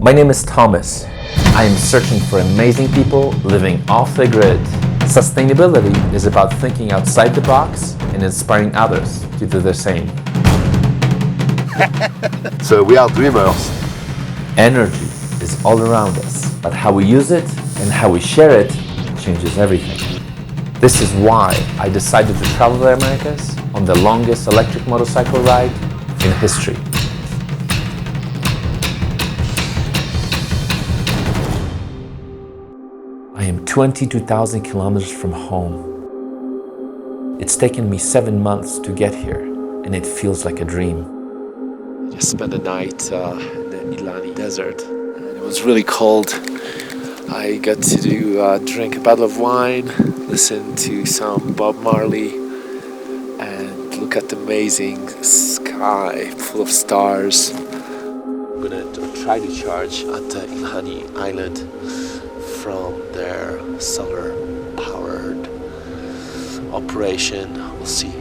My name is Thomas. I am searching for amazing people living off the grid. Sustainability is about thinking outside the box and inspiring others to do the same. So we are dreamers. Energy is all around us, but how we use it and how we share it changes everything. This is why I decided to travel the Americas on the longest electric motorcycle ride in history. I am 22,000 kilometers from home. It's taken me 7 months to get here, and it feels like a dream. I just spent the night in the Midlife desert, and it was really cold. I got to drink a bottle of wine, listen to some Bob Marley, and look at the amazing sky full of stars. I'm gonna try to charge at the Ilhani Island from their solar-powered operation. We'll see.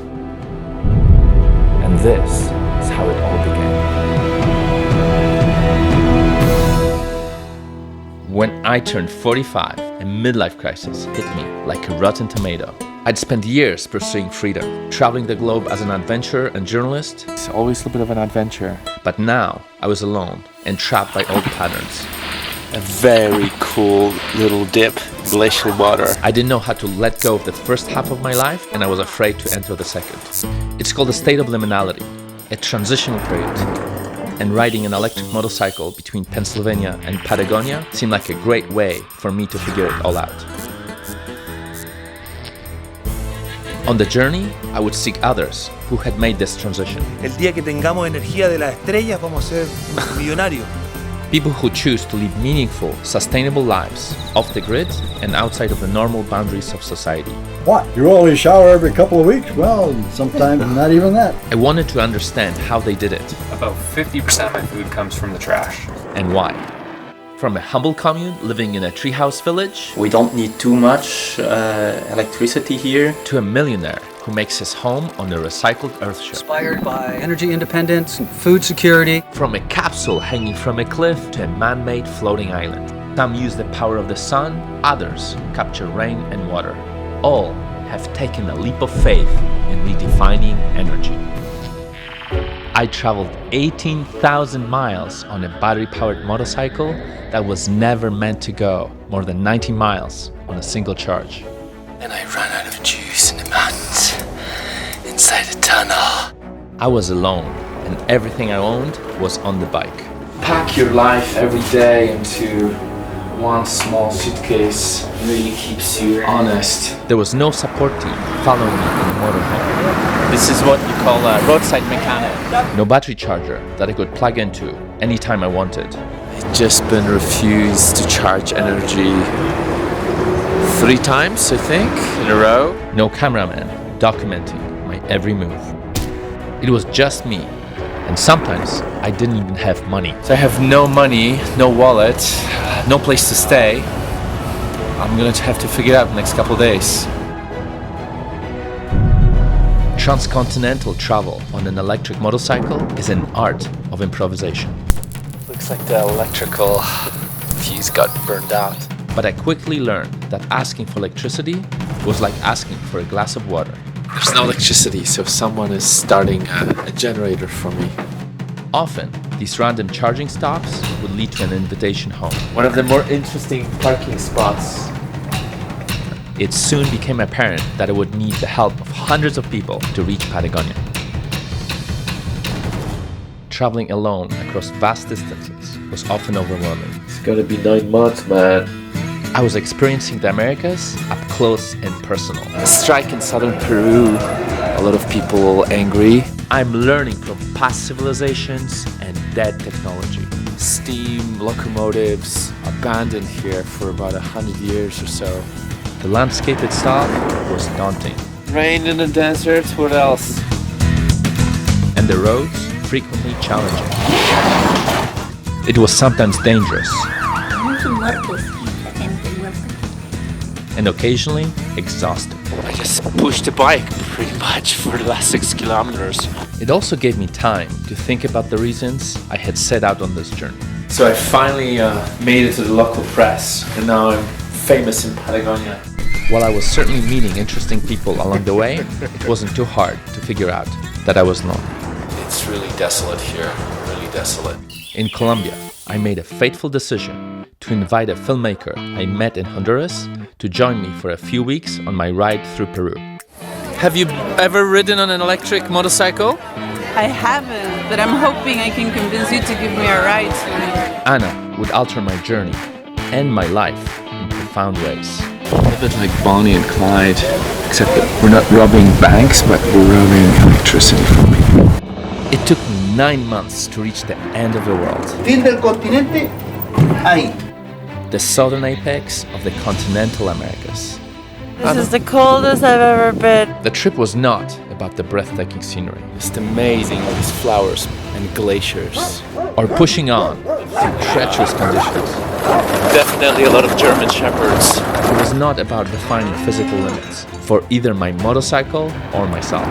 And this is how it all began. When I turned 45, a midlife crisis hit me like a rotten tomato. I'd spent years pursuing freedom, traveling the globe as an adventurer and journalist. It's always a bit of an adventure. But now I was alone and trapped by old patterns. A very cool little dip, glacial water. I didn't know how to let go of the first half of my life, and I was afraid to enter the second. It's called a state of liminality, a transitional period. And riding an electric motorcycle between Pennsylvania and Patagonia seemed like a great way for me to figure it all out. On the journey, I would seek others who had made this transition. El día que tengamos energía de las estrellas vamos a ser millonarios. People who choose to live meaningful, sustainable lives off the grid and outside of the normal boundaries of society. What? You only shower every couple of weeks? Well, sometimes not even that. I wanted to understand how they did it. About 50% of my food comes from the trash. And why. From a humble commune living in a treehouse village, we don't need too much electricity here, to a millionaire who makes his home on a recycled earthship. Inspired by energy independence and food security. From a capsule hanging from a cliff to a man-made floating island. Some use the power of the sun, others capture rain and water. All have taken a leap of faith in redefining energy. I traveled 18,000 miles on a battery-powered motorcycle that was never meant to go more than 90 miles on a single charge. And I ran out of juice in the mountains, inside a tunnel. I was alone, and everything I owned was on the bike. Pack your life every day into one small suitcase. It really keeps you honest. There was no support team following me in the motorhome. This is what you call a roadside mechanic. No battery charger that I could plug into anytime I wanted. I've just been refused to charge energy 3 times, I think, in a row. No cameraman documenting my every move. It was just me, and sometimes I didn't even have money. So I have no money, no wallet, no place to stay. I'm gonna have to figure it out the next couple of days. Transcontinental travel on an electric motorcycle is an art of improvisation. Looks like the electrical fuse got burned out. But I quickly learned that asking for electricity was like asking for a glass of water. There's no electricity, so someone is starting a generator for me. Often, these random charging stops would lead to an invitation home. One of the more interesting parking spots. It soon became apparent that I would need the help of hundreds of people to reach Patagonia. Traveling alone across vast distances was often overwhelming. It's gonna be 9 months, man. I was experiencing the Americas up close and personal. A strike in southern Peru, a lot of people angry. I'm learning from past civilizations and dead technology. Steam locomotives abandoned here for about 100 years or so. The landscape itself was daunting. Rain in the desert, what else? And the roads frequently challenging. It was sometimes dangerous. And occasionally exhausting. I just pushed the bike pretty much for the last 6 kilometers. It also gave me time to think about the reasons I had set out on this journey. So I finally made it to the local press, and now I'm famous in Patagonia. While I was certainly meeting interesting people along the way, it wasn't too hard to figure out that I was known. It's really desolate here, really desolate. In Colombia, I made a fateful decision to invite a filmmaker I met in Honduras to join me for a few weeks on my ride through Peru. Have you ever ridden on an electric motorcycle? I haven't, but I'm hoping I can convince you to give me a ride soon. Anna would alter my journey and my life in profound ways. A bit like Bonnie and Clyde, except that we're not robbing banks, but we're robbing electricity from people. It took me 9 months to reach the end of the world, Fin del continente, ahí. the southern apex of the continental Americas. This is the coldest I've ever been. The trip was not about the breathtaking scenery It's amazing, all these flowers and glaciers. or pushing on through treacherous conditions. Definitely a lot of German shepherds. It was not about defining physical limits for either my motorcycle or myself.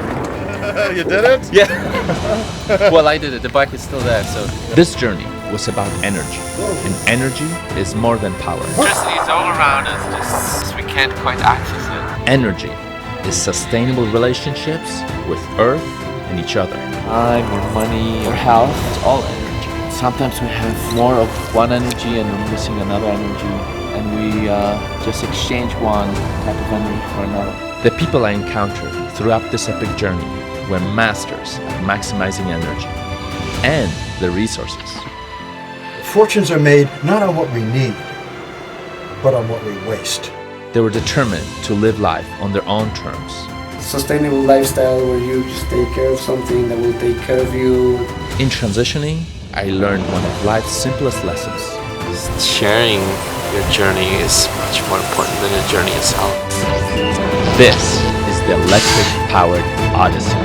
You did it? Yeah. Well, I did it. The bike is still there. So this journey was about energy, and energy is more than power. Electricity is all around us, just we can't quite access it. Energy is sustainable relationships with Earth and each other. Time, your money, your health, it's all energy. Sometimes we have more of one energy and we're missing another energy, and we just exchange one type of energy for another. The people I encountered throughout this epic journey were masters at maximizing energy and the resources. Fortunes are made not on what we need, but on what we waste. They were determined to live life on their own terms. Sustainable lifestyle where you just take care of something that will take care of you. In transitioning, I learned one of life's simplest lessons. Sharing your journey is much more important than the journey itself. This is the electric-powered Odyssey.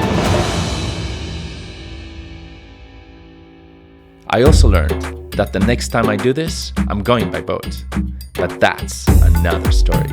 I also learned that the next time I do this, I'm going by boat. But that's another story.